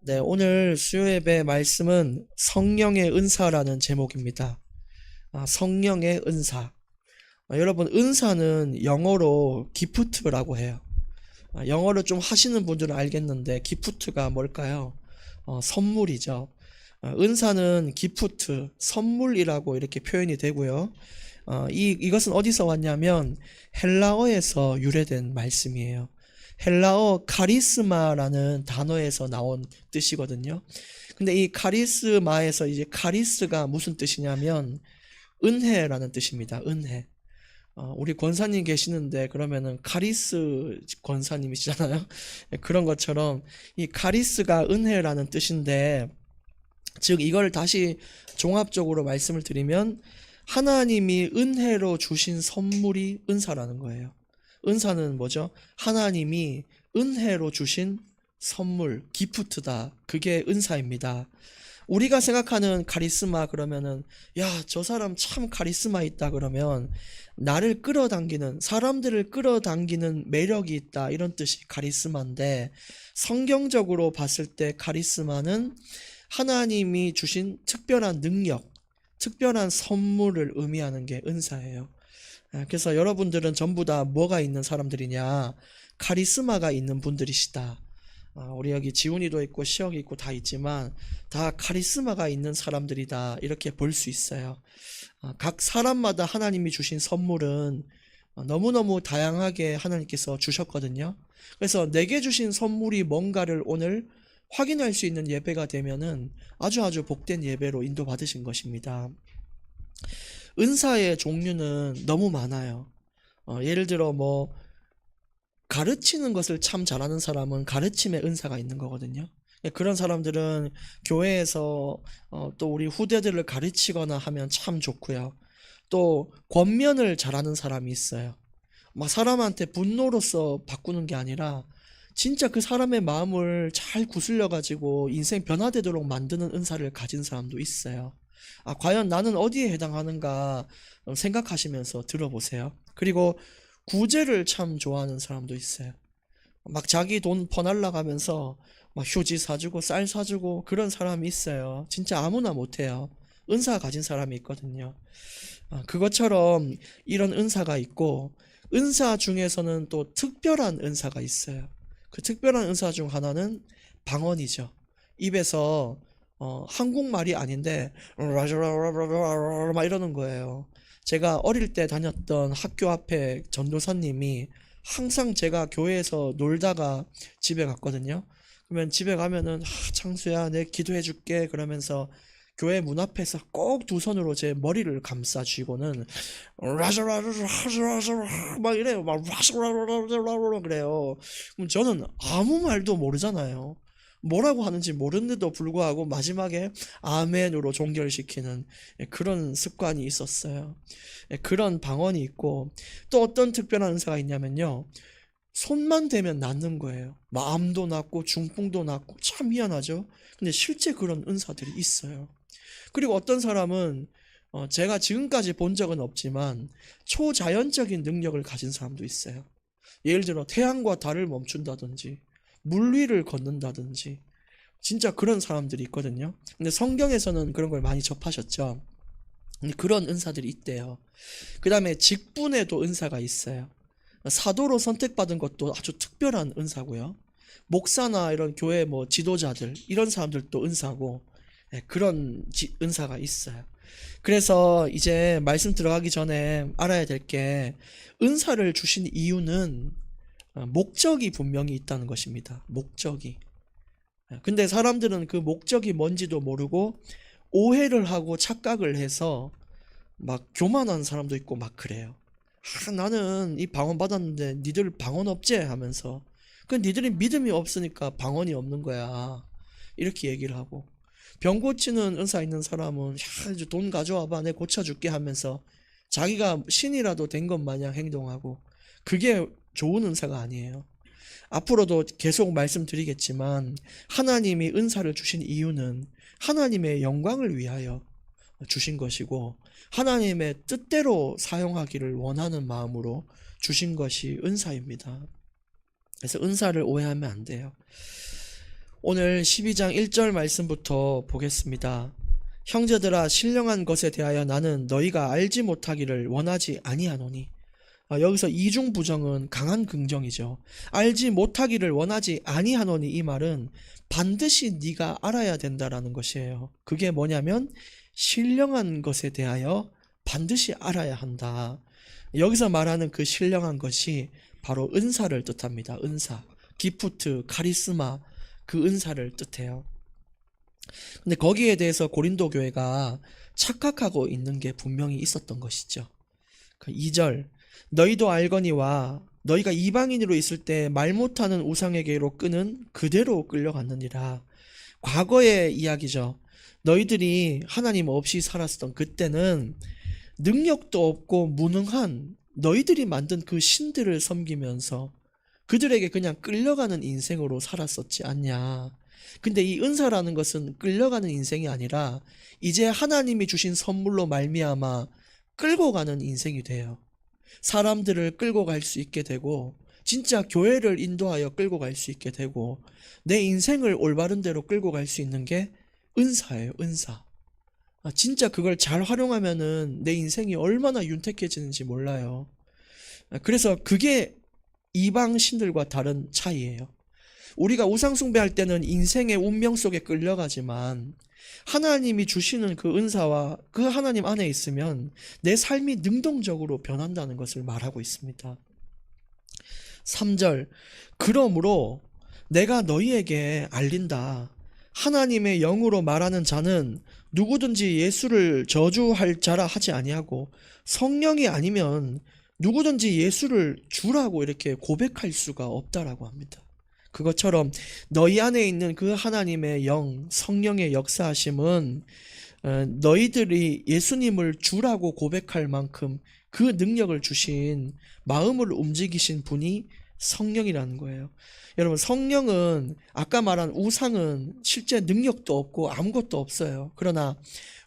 네, 오늘 수요 예배 말씀은 성령의 은사라는 제목입니다. 성령의 은사. 여러분, 은사는 영어로 기프트라고 해요. 영어를 좀 하시는 분들은 알겠는데, 기프트가 뭘까요? 선물이죠. 은사는 기프트, 선물이라고 이렇게 표현이 되고요. 이것은 어디서 왔냐면, 헬라어에서 유래된 말씀이에요. 헬라어 카리스마라는 단어에서 나온 뜻이거든요. 근데 이 카리스마에서 이제 카리스가 무슨 뜻이냐면 은혜라는 뜻입니다. 은혜. 우리 권사님 계시는데 그러면은 카리스 권사님이시잖아요. 그런 것처럼 이 카리스가 은혜라는 뜻인데, 즉 이걸 다시 종합적으로 말씀을 드리면 하나님이 은혜로 주신 선물이 은사라는 거예요. 은사는 뭐죠? 하나님이 은혜로 주신 선물, 기프트다. 그게 은사입니다. 우리가 생각하는 카리스마 그러면은, 야, 저 사람 참 카리스마 있다 그러면 나를 끌어당기는, 사람들을 끌어당기는 매력이 있다, 이런 뜻이 카리스마인데, 성경적으로 봤을 때 카리스마는 하나님이 주신 특별한 능력, 특별한 선물을 의미하는 게 은사예요. 그래서 여러분들은 전부 다 뭐가 있는 사람들이냐? 카리스마가 있는 분들이시다. 우리 여기 지훈이도 있고 시혁이 있고 다 있지만 다 카리스마가 있는 사람들이다, 이렇게 볼 수 있어요. 각 사람마다 하나님이 주신 선물은 너무너무 다양하게 하나님께서 주셨거든요. 그래서 내게 주신 선물이 뭔가를 오늘 확인할 수 있는 예배가 되면은 아주 복된 예배로 인도받으신 것입니다. 은사의 종류는 너무 많아요. 예를 들어 뭐 가르치는 것을 참 잘하는 사람은 가르침의 은사가 있는 거거든요. 그런 사람들은 교회에서 또 우리 후대들을 가르치거나 하면 참 좋고요. 또 권면을 잘하는 사람이 있어요. 막 사람한테 분노로서 바꾸는 게 아니라 진짜 그 사람의 마음을 잘 구슬려 가지고 인생 변화되도록 만드는 은사를 가진 사람도 있어요. 과연 나는 어디에 해당하는가 생각하시면서 들어보세요. 그리고 구제를 참 좋아하는 사람도 있어요. 막 자기 돈 퍼날라가면서 막 휴지 사주고 쌀 사주고 그런 사람이 있어요. 진짜 아무나 못해요. 은사 가진 사람이 있거든요. 그것처럼 이런 은사가 있고, 은사 중에서는 또 특별한 은사가 있어요. 그 특별한 은사 중 하나는 방언이죠. 입에서 한국말이 아닌데 막 이러는 거예요. 제가 어릴 때 다녔던 학교 앞에 전도사님이 항상 제가 교회에서 놀다가 집에 갔거든요. 그러면 집에 가면은 창수야, 내 기도해 줄게 그러면서 교회 문 앞에서 꼭 두 손으로 제 머리를 감싸 쥐고는 막 이래요. 막 그래요. 그럼 저는 아무 말도 모르잖아요. 뭐라고 하는지 모르는데도 불구하고 마지막에 아멘으로 종결시키는 그런 습관이 있었어요. 그런 방언이 있고, 또 어떤 특별한 은사가 있냐면요, 손만 대면 낫는 거예요. 마음도 낫고 중풍도 낫고 참 희한하죠. 근데 실제 그런 은사들이 있어요. 그리고 어떤 사람은 제가 지금까지 본 적은 없지만 초자연적인 능력을 가진 사람도 있어요. 예를 들어 태양과 달을 멈춘다든지 물 위를 걷는다든지, 진짜 그런 사람들이 있거든요. 근데 성경에서는 그런 걸 많이 접하셨죠. 근데 그런 은사들이 있대요. 그 다음에 직분에도 은사가 있어요. 사도로 선택받은 것도 아주 특별한 은사고요. 목사나 이런 교회 뭐 지도자들, 이런 사람들도 은사고, 그런 은사가 있어요. 그래서 이제 말씀 들어가기 전에 알아야 될 게, 은사를 주신 이유는 목적이 분명히 있다는 것입니다. 목적이. 근데 사람들은 그 목적이 뭔지도 모르고 오해를 하고 착각을 해서 막 교만한 사람도 있고 막 그래요. 나는 이 방언 받았는데 니들 방언 없지? 하면서, 그 니들이 믿음이 없으니까 방언이 없는 거야, 이렇게 얘기를 하고, 병 고치는 은사 있는 사람은 야, 이제 돈 가져와봐, 내 고쳐줄게 하면서 자기가 신이라도 된 것 마냥 행동하고, 그게 좋은 은사가 아니에요. 앞으로도 계속 말씀드리겠지만 하나님이 은사를 주신 이유는 하나님의 영광을 위하여 주신 것이고, 하나님의 뜻대로 사용하기를 원하는 마음으로 주신 것이 은사입니다. 그래서 은사를 오해하면 안 돼요. 오늘 12장 1절 말씀부터 보겠습니다. 형제들아, 신령한 것에 대하여 나는 너희가 알지 못하기를 원하지 아니하노니. 여기서 이중부정은 강한 긍정이죠. 알지 못하기를 원하지 아니하노니, 이 말은 반드시 네가 알아야 된다라는 것이에요. 그게 뭐냐면 신령한 것에 대하여 반드시 알아야 한다. 여기서 말하는 그 신령한 것이 바로 은사를 뜻합니다. 은사, 기프트, 카리스마, 그 은사를 뜻해요. 근데 거기에 대해서 고린도 교회가 착각하고 있는 게 분명히 있었던 것이죠. 그 2절, 너희도 알거니와 너희가 이방인으로 있을 때 말 못하는 우상에게로 끄는 그대로 끌려갔느니라. 과거의 이야기죠. 너희들이 하나님 없이 살았던 그때는 능력도 없고 무능한 너희들이 만든 그 신들을 섬기면서 그들에게 그냥 끌려가는 인생으로 살았었지 않냐. 근데 이 은사라는 것은 끌려가는 인생이 아니라 이제 하나님이 주신 선물로 말미암아 끌고 가는 인생이 돼요. 사람들을 끌고 갈 수 있게 되고, 진짜 교회를 인도하여 끌고 갈 수 있게 되고, 내 인생을 올바른 대로 끌고 갈 수 있는 게 은사예요. 은사. 진짜 그걸 잘 활용하면은 내 인생이 얼마나 윤택해지는지 몰라요. 그래서 그게 이방 신들과 다른 차이예요. 우리가 우상숭배할 때는 인생의 운명 속에 끌려가지만 하나님이 주시는 그 은사와 그 하나님 안에 있으면 내 삶이 능동적으로 변한다는 것을 말하고 있습니다. 3절, 그러므로 내가 너희에게 알린다. 하나님의 영으로 말하는 자는 누구든지 예수를 저주할 자라 하지 아니하고 성령이 아니면 누구든지 예수를 주라고 이렇게 고백할 수가 없다라고 합니다. 그것처럼 너희 안에 있는 그 하나님의 영, 성령의 역사하심은 너희들이 예수님을 주라고 고백할 만큼 그 능력을 주신, 마음을 움직이신 분이 성령이라는 거예요. 여러분, 성령은 아까 말한 우상은 실제 능력도 없고 아무것도 없어요. 그러나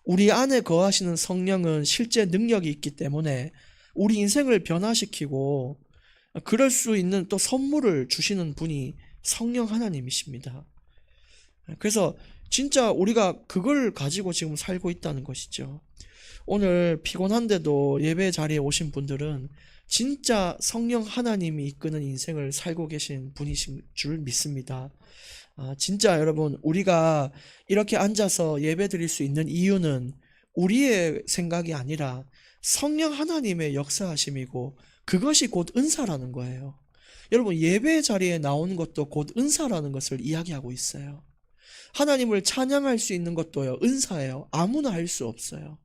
우리 안에 거하시는 성령은 실제 능력이 있기 때문에 우리 인생을 변화시키고 그럴 수 있는 또 선물을 주시는 분이 성령 하나님이십니다. 그래서 진짜 우리가 그걸 가지고 지금 살고 있다는 것이죠. 오늘 피곤한데도 예배 자리에 오신 분들은 진짜 성령 하나님이 이끄는 인생을 살고 계신 분이신 줄 믿습니다. 진짜 여러분, 우리가 이렇게 앉아서 예배 드릴 수 있는 이유는 우리의 생각이 아니라 성령 하나님의 역사하심이고 그것이 곧 은사라는 거예요. 여러분, 예배 자리에 나오는 것도 곧 은사라는 것을 이야기하고 있어요. 하나님을 찬양할 수 있는 것도요, 은사예요. 아무나 할 수 없어요.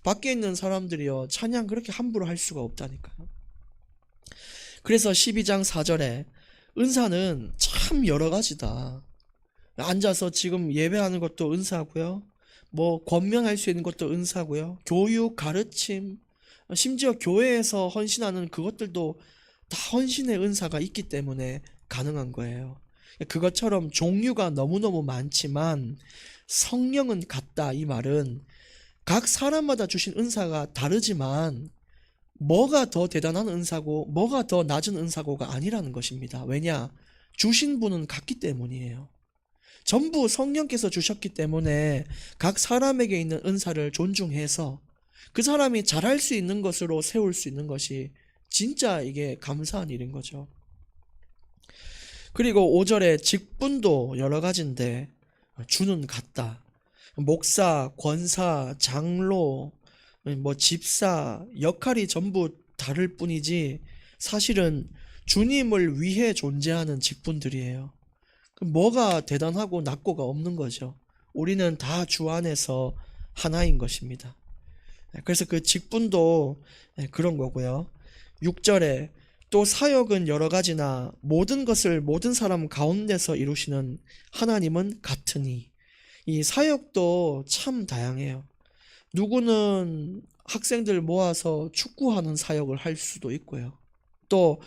밖에 있는 사람들이요, 찬양 그렇게 함부로 할 수가 없다니까요. 그래서 12장 4절에 은사는 참 여러 가지다. 앉아서 지금 예배하는 것도 은사고요, 뭐 권면할 수 있는 것도 은사고요, 교육, 가르침, 심지어 교회에서 헌신하는 그것들도 다 헌신의 은사가 있기 때문에 가능한 거예요. 그것처럼 종류가 너무너무 많지만 성령은 같다. 이 말은 각 사람마다 주신 은사가 다르지만 뭐가 더 대단한 은사고 뭐가 더 낮은 은사고가 아니라는 것입니다. 왜냐? 주신 분은 같기 때문이에요. 전부 성령께서 주셨기 때문에 각 사람에게 있는 은사를 존중해서 그 사람이 잘할 수 있는 것으로 세울 수 있는 것이 진짜 이게 감사한 일인 거죠. 그리고 5절에 직분도 여러 가지인데 주는 같다. 목사, 권사, 장로, 뭐 집사, 역할이 전부 다를 뿐이지 사실은 주님을 위해 존재하는 직분들이에요. 뭐가 대단하고 낮고가 없는 거죠. 우리는 다 주 안에서 하나인 것입니다. 그래서 그 직분도 그런 거고요. 6절에 또 사역은 여러 가지나 모든 것을 모든 사람 가운데서 이루시는 하나님은 같으니. 이 사역도 참 다양해요. 누구는 학생들 모아서 축구하는 사역을 할 수도 있고요. 또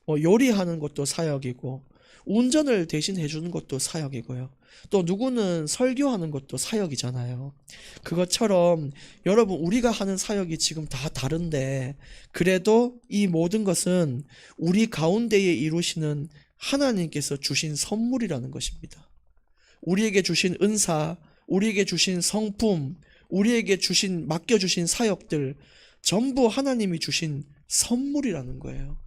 뭐 요리하는 것도 사역이고, 운전을 대신 해주는 것도 사역이고요. 또 누구는 설교하는 것도 사역이잖아요. 그것처럼 여러분, 우리가 하는 사역이 지금 다 다른데 그래도 이 모든 것은 우리 가운데에 이루시는 하나님께서 주신 선물이라는 것입니다. 우리에게 주신 은사, 우리에게 주신 성품, 우리에게 맡겨주신 사역들, 전부 하나님이 주신 선물이라는 거예요.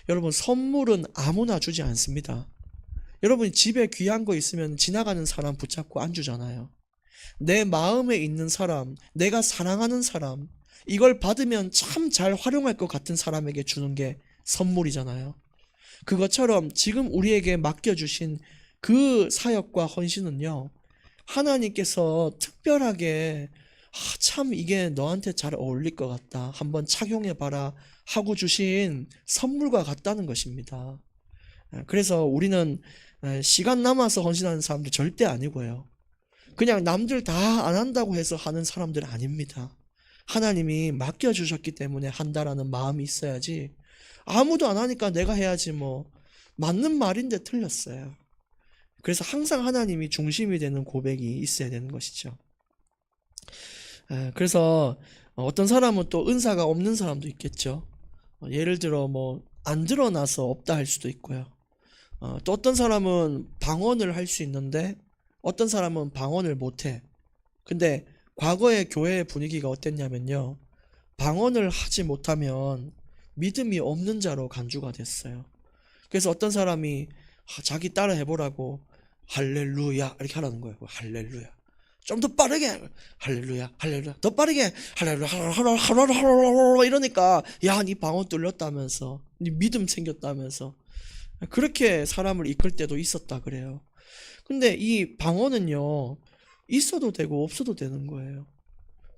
여러분, 선물은 아무나 주지 않습니다. 여러분이 집에 귀한 거 있으면 지나가는 사람 붙잡고 안 주잖아요. 내 마음에 있는 사람, 내가 사랑하는 사람, 이걸 받으면 참 잘 활용할 것 같은 사람에게 주는 게 선물이잖아요. 그것처럼 지금 우리에게 맡겨주신 그 사역과 헌신은요, 하나님께서 특별하게 참 이게 너한테 잘 어울릴 것 같다, 한번 착용해봐라 하고 주신 선물과 같다는 것입니다. 그래서 우리는 시간 남아서 헌신하는 사람들 절대 아니고요, 그냥 남들 다 안 한다고 해서 하는 사람들 아닙니다. 하나님이 맡겨주셨기 때문에 한다라는 마음이 있어야지, 아무도 안 하니까 내가 해야지 뭐, 맞는 말인데 틀렸어요. 그래서 항상 하나님이 중심이 되는 고백이 있어야 되는 것이죠. 그래서 어떤 사람은 또 은사가 없는 사람도 있겠죠. 예를 들어 뭐 안 드러나서 없다 할 수도 있고요. 또 어떤 사람은 방언을 할 수 있는데 어떤 사람은 방언을 못해. 근데 과거의 교회의 분위기가 어땠냐면요, 방언을 하지 못하면 믿음이 없는 자로 간주가 됐어요. 그래서 어떤 사람이 자기 따라 해보라고 할렐루야 이렇게 하라는 거예요. 할렐루야. 좀 더 빠르게 할렐루야, 할렐루야, 더 빠르게 할렐루야, 할렐루야 이러니까 야, 네 방언 뚫렸다면서, 네 믿음 생겼다면서 그렇게 사람을 이끌 때도 있었다 그래요. 근데 이 방언은요, 있어도 되고 없어도 되는 거예요.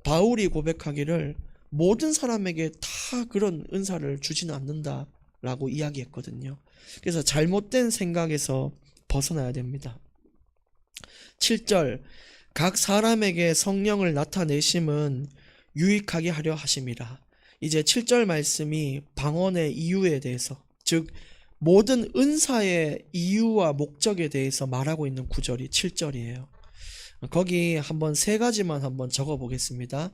바울이 고백하기를 모든 사람에게 다 그런 은사를 주지는 않는다라고 이야기했거든요. 그래서 잘못된 생각에서 벗어나야 됩니다. 7절, 각 사람에게 성령을 나타내심은 유익하게 하려 하심이라. 이제 7절 말씀이 방언의 이유에 대해서, 즉 모든 은사의 이유와 목적에 대해서 말하고 있는 구절이 7절이에요. 거기 한번 세 가지만 한번 적어 보겠습니다.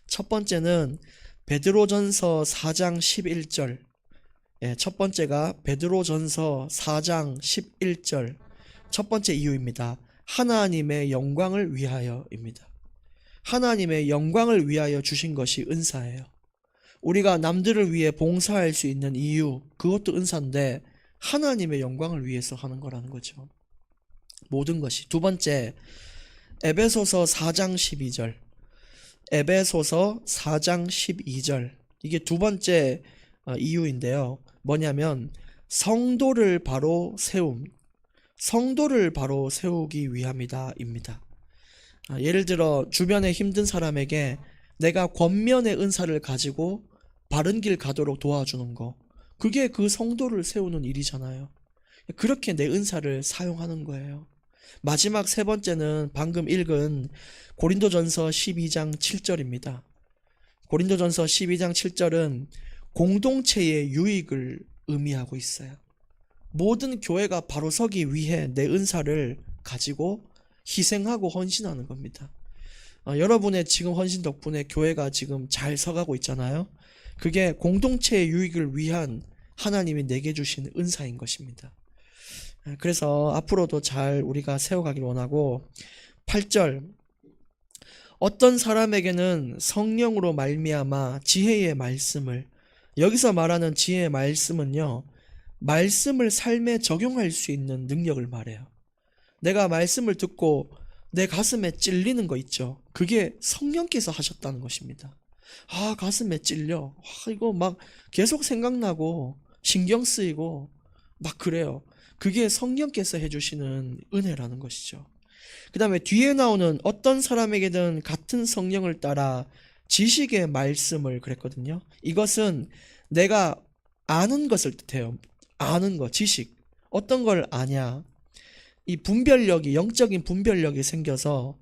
첫 번째는 베드로전서 4장 11절. 첫 번째가 베드로전서 4장 11절. 첫 번째 이유입니다. 하나님의 영광을 위하여입니다. 하나님의 영광을 위하여 주신 것이 은사예요. 우리가 남들을 위해 봉사할 수 있는 이유, 그것도 은사인데 하나님의 영광을 위해서 하는 거라는 거죠. 모든 것이. 두 번째, 에베소서 4장 12절. 에베소서 4장 12절. 이게 두 번째 이유인데요. 뭐냐면 성도를 바로 성도를 바로 세우기 위함이다 입니다. 예를 들어 주변에 힘든 사람에게 내가 권면의 은사를 가지고 바른 길 가도록 도와주는 거, 그게 그 성도를 세우는 일이잖아요. 그렇게 내 은사를 사용하는 거예요. 마지막 세 번째는 방금 읽은 고린도전서 12장 7절입니다. 고린도전서 12장 7절은 공동체의 유익을 의미하고 있어요. 모든 교회가 바로 서기 위해 내 은사를 가지고 희생하고 헌신하는 겁니다. 여러분의 지금 헌신 덕분에 교회가 지금 잘 서가고 있잖아요. 그게 공동체의 유익을 위한 하나님이 내게 주신 은사인 것입니다. 그래서 앞으로도 잘 우리가 세워가길 원하고, 8절, 어떤 사람에게는 성령으로 말미암아 지혜의 말씀을, 여기서 말하는 지혜의 말씀은요, 말씀을 삶에 적용할 수 있는 능력을 말해요. 내가 말씀을 듣고 내 가슴에 찔리는 거 있죠. 그게 성령께서 하셨다는 것입니다. 가슴에 찔려. 이거 막 계속 생각나고 신경 쓰이고 막 그래요. 그게 성령께서 해주시는 은혜라는 것이죠. 그 다음에 뒤에 나오는 어떤 사람에게든 같은 성령을 따라 지식의 말씀을 그랬거든요. 이것은 내가 아는 것을 뜻해요. 아는 거, 지식. 어떤 걸 아냐. 이 분별력이, 영적인 분별력이 생겨서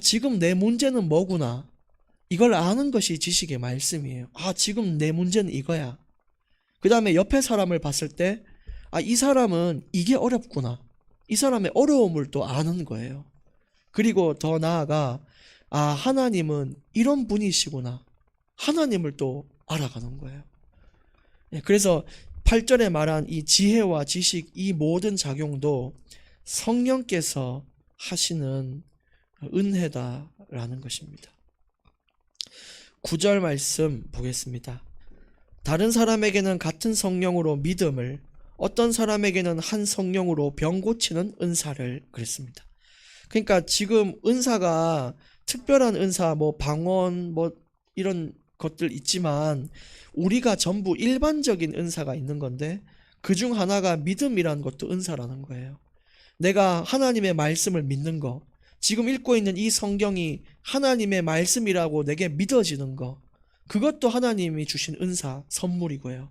지금 내 문제는 뭐구나. 이걸 아는 것이 지식의 말씀이에요. 지금 내 문제는 이거야. 그 다음에 옆에 사람을 봤을 때 이 사람은 이게 어렵구나. 이 사람의 어려움을 또 아는 거예요. 그리고 더 나아가 하나님은 이런 분이시구나. 하나님을 또 알아가는 거예요. 그래서 8절에 말한 이 지혜와 지식, 이 모든 작용도 성령께서 하시는 은혜다라는 것입니다. 9절 말씀 보겠습니다. 다른 사람에게는 같은 성령으로 믿음을, 어떤 사람에게는 한 성령으로 병 고치는 은사를 그랬습니다. 그러니까 지금 은사가 특별한 은사, 뭐 방언, 뭐 이런 것들 있지만 우리가 전부 일반적인 은사가 있는 건데 그 중 하나가 믿음이라는 것도 은사라는 거예요. 내가 하나님의 말씀을 믿는 거, 지금 읽고 있는 이 성경이 하나님의 말씀이라고 내게 믿어지는 거, 그것도 하나님이 주신 은사, 선물이고요.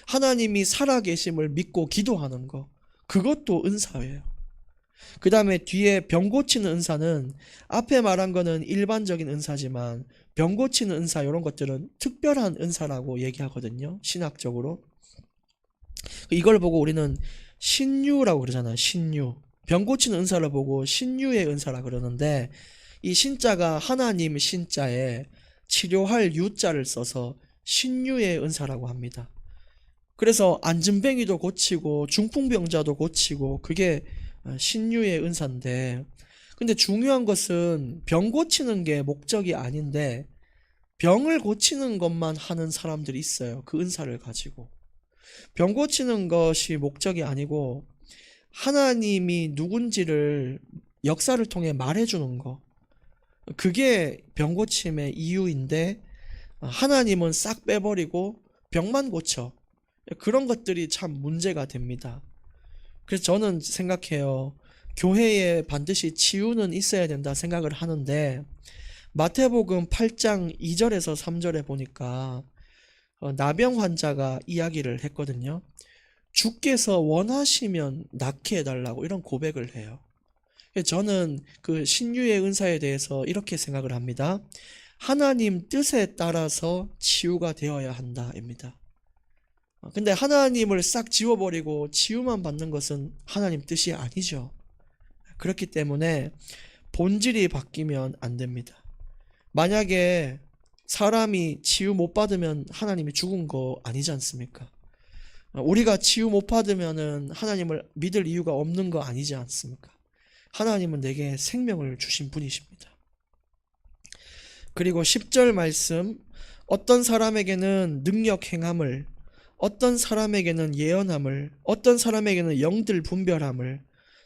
하나님이 살아계심을 믿고 기도하는 거, 그것도 은사예요. 그 다음에 뒤에 병 고치는 은사는 앞에 말한 거는 일반적인 은사지만 병 고치는 은사 이런 것들은 특별한 은사라고 얘기하거든요. 신학적으로. 이걸 보고 우리는 신유라고 그러잖아요. 신유. 병 고치는 은사를 보고 신유의 은사라 그러는데 이 신자가 하나님 신자에 치료할 유자를 써서 신유의 은사라고 합니다. 그래서 안진뱅이도 고치고 중풍병자도 고치고 그게 신유의 은사인데, 근데 중요한 것은 병 고치는 게 목적이 아닌데 병을 고치는 것만 하는 사람들이 있어요. 그 은사를 가지고. 병 고치는 것이 목적이 아니고 하나님이 누군지를 역사를 통해 말해주는 거, 그게 병 고침의 이유인데 하나님은 싹 빼버리고 병만 고쳐. 그런 것들이 참 문제가 됩니다. 그래서 저는 생각해요. 교회에 반드시 치유는 있어야 된다 생각을 하는데 마태복음 8장 2절에서 3절에 보니까 나병 환자가 이야기를 했거든요. 주께서 원하시면 낫게 해달라고 이런 고백을 해요. 저는 그 신유의 은사에 대해서 이렇게 생각을 합니다. 하나님 뜻에 따라서 치유가 되어야 한다입니다. 근데 하나님을 싹 지워버리고 치유만 받는 것은 하나님 뜻이 아니죠. 그렇기 때문에 본질이 바뀌면 안 됩니다. 만약에 사람이 치유 못 받으면 하나님이 죽은 거 아니지 않습니까? 우리가 치유 못 받으면은 하나님을 믿을 이유가 없는 거 아니지 않습니까? 하나님은 내게 생명을 주신 분이십니다. 그리고 10절 말씀, 어떤 사람에게는 능력 행함을, 어떤 사람에게는 예언함을, 어떤 사람에게는 영들 분별함을,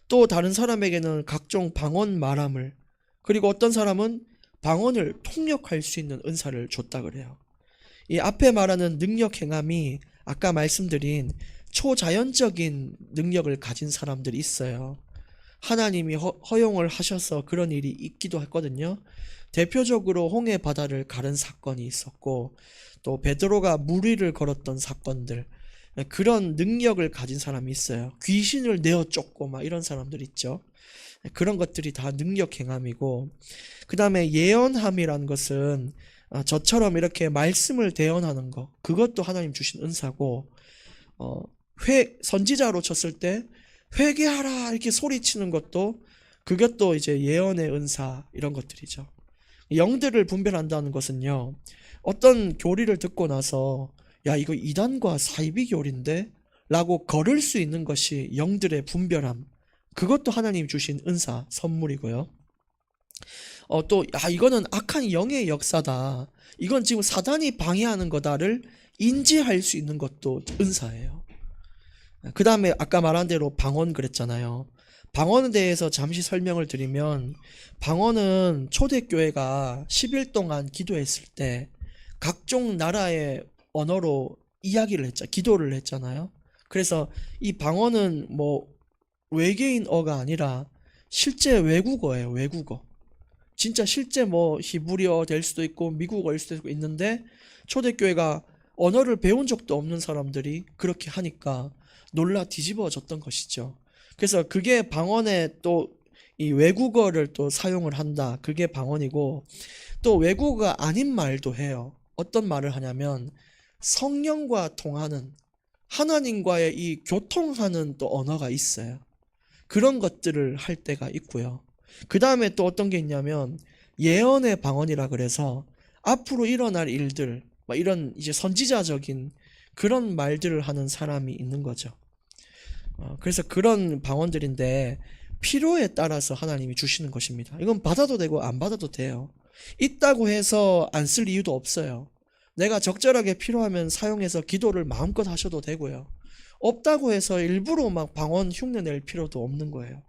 또 다른 사람에게는 각종 방언 말함을, 그리고 어떤 사람은 방언을 통역할 수 있는 은사를 줬다 그래요. 이 앞에 말하는 능력 행함이 아까 말씀드린 초자연적인 능력을 가진 사람들이 있어요. 하나님이 허용을 하셔서 그런 일이 있기도 했거든요. 대표적으로 홍해 바다를 가른 사건이 있었고 또 베드로가 물 위를 걸었던 사건들, 그런 능력을 가진 사람이 있어요. 귀신을 내어 쫓고 막 이런 사람들 있죠. 그런 것들이 다 능력 행함이고, 그 다음에 예언함이라는 것은 저처럼 이렇게 말씀을 대언하는 거, 그것도 하나님 주신 은사고, 선지자로 쳤을 때 회개하라 이렇게 소리치는 것도, 그것도 이제 예언의 은사, 이런 것들이죠. 영들을 분별한다는 것은요, 어떤 교리를 듣고 나서 야 이거 이단과 사이비 교리인데? 라고 걸을 수 있는 것이 영들의 분별함, 그것도 하나님 주신 은사, 선물이고요. 또 이거는 악한 영의 역사다, 이건 지금 사단이 방해하는 거다를 인지할 수 있는 것도 은사예요. 그 다음에 아까 말한 대로 방언 그랬잖아요. 방언에 대해서 잠시 설명을 드리면, 방언은 초대교회가 10일 동안 기도했을 때 각종 나라의 언어로 이야기를 기도를 했잖아요. 그래서 이 방언은 뭐 외계인어가 아니라 실제 외국어예요. 외국어. 진짜 실제 뭐 히브리어 될 수도 있고 미국어일 수도 있는데, 초대교회가 언어를 배운 적도 없는 사람들이 그렇게 하니까 놀라 뒤집어졌던 것이죠. 그래서 그게 방언에 또 이 외국어를 또 사용을 한다, 그게 방언이고, 또 외국어가 아닌 말도 해요. 어떤 말을 하냐면 성령과 통하는, 하나님과의 이 교통하는 또 언어가 있어요. 그런 것들을 할 때가 있고요. 그 다음에 또 어떤 게 있냐면 예언의 방언이라 그래서 앞으로 일어날 일들, 이런 이제 선지자적인 그런 말들을 하는 사람이 있는 거죠. 그래서 그런 방언들인데, 필요에 따라서 하나님이 주시는 것입니다. 이건 받아도 되고 안 받아도 돼요. 있다고 해서 안 쓸 이유도 없어요. 내가 적절하게 필요하면 사용해서 기도를 마음껏 하셔도 되고요. 없다고 해서 일부러 막 방언 흉내 낼 필요도 없는 거예요.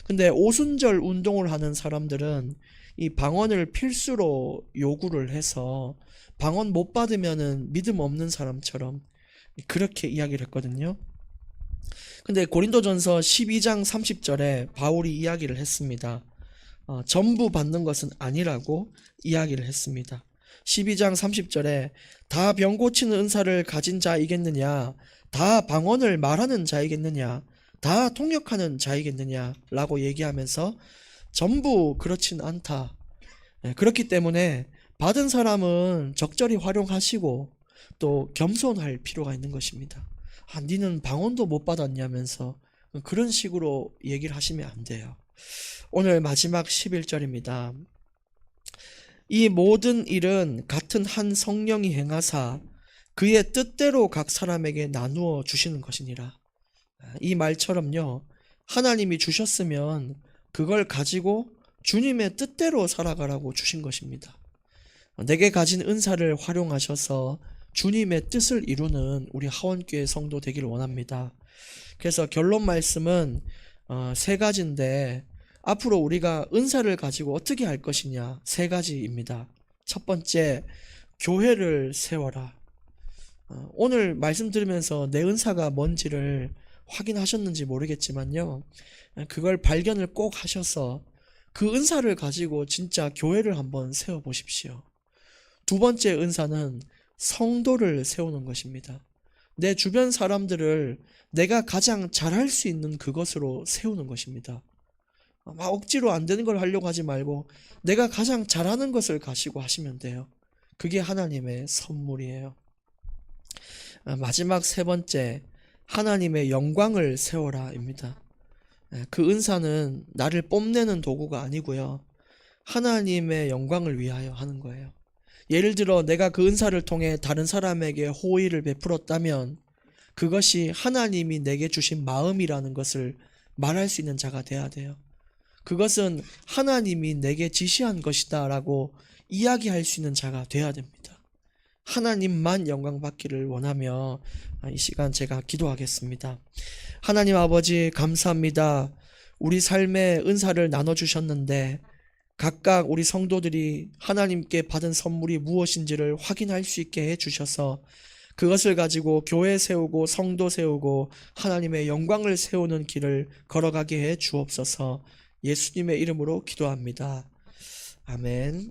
근데 오순절 운동을 하는 사람들은 이 방언을 필수로 요구를 해서 방언 못 받으면은 믿음 없는 사람처럼 그렇게 이야기를 했거든요. 근데 고린도전서 12장 30절에 바울이 이야기를 했습니다. 전부 받는 것은 아니라고 이야기를 했습니다. 12장 30절에 다 병 고치는 은사를 가진 자이겠느냐, 다 방언을 말하는 자이겠느냐, 다 통역하는 자이겠느냐 라고 얘기하면서 전부 그렇진 않다. 그렇기 때문에 받은 사람은 적절히 활용하시고 또 겸손할 필요가 있는 것입니다. 니는 방언도 못 받았냐면서 그런 식으로 얘기를 하시면 안 돼요. 오늘 마지막 11절입니다. 이 모든 일은 같은 한 성령이 행하사 그의 뜻대로 각 사람에게 나누어 주시는 것이니라. 이 말처럼요, 하나님이 주셨으면 그걸 가지고 주님의 뜻대로 살아가라고 주신 것입니다. 내게 가진 은사를 활용하셔서 주님의 뜻을 이루는 우리 하원교회 성도 되기를 원합니다. 그래서 결론 말씀은 세 가지인데, 앞으로 우리가 은사를 가지고 어떻게 할 것이냐, 세 가지입니다. 첫 번째, 교회를 세워라. 오늘 말씀 들으면서 내 은사가 뭔지를 확인하셨는지 모르겠지만요, 그걸 발견을 꼭 하셔서 그 은사를 가지고 진짜 교회를 한번 세워보십시오. 두 번째 은사는 성도를 세우는 것입니다. 내 주변 사람들을 내가 가장 잘할 수 있는 그것으로 세우는 것입니다. 막 억지로 안 되는 걸 하려고 하지 말고 내가 가장 잘하는 것을 가지고 하시면 돼요. 그게 하나님의 선물이에요. 마지막 세 번째, 하나님의 영광을 세워라입니다. 그 은사는 나를 뽐내는 도구가 아니고요, 하나님의 영광을 위하여 하는 거예요. 예를 들어 내가 그 은사를 통해 다른 사람에게 호의를 베풀었다면 그것이 하나님이 내게 주신 마음이라는 것을 말할 수 있는 자가 돼야 돼요. 그것은 하나님이 내게 지시한 것이다 라고 이야기할 수 있는 자가 돼야 됩니다. 하나님만 영광 받기를 원하며 이 시간 제가 기도하겠습니다. 하나님 아버지, 감사합니다. 우리 삶의 은사를 나눠주셨는데 각각 우리 성도들이 하나님께 받은 선물이 무엇인지를 확인할 수 있게 해주셔서 그것을 가지고 교회 세우고 성도 세우고 하나님의 영광을 세우는 길을 걸어가게 해 주옵소서. 예수님의 이름으로 기도합니다. 아멘.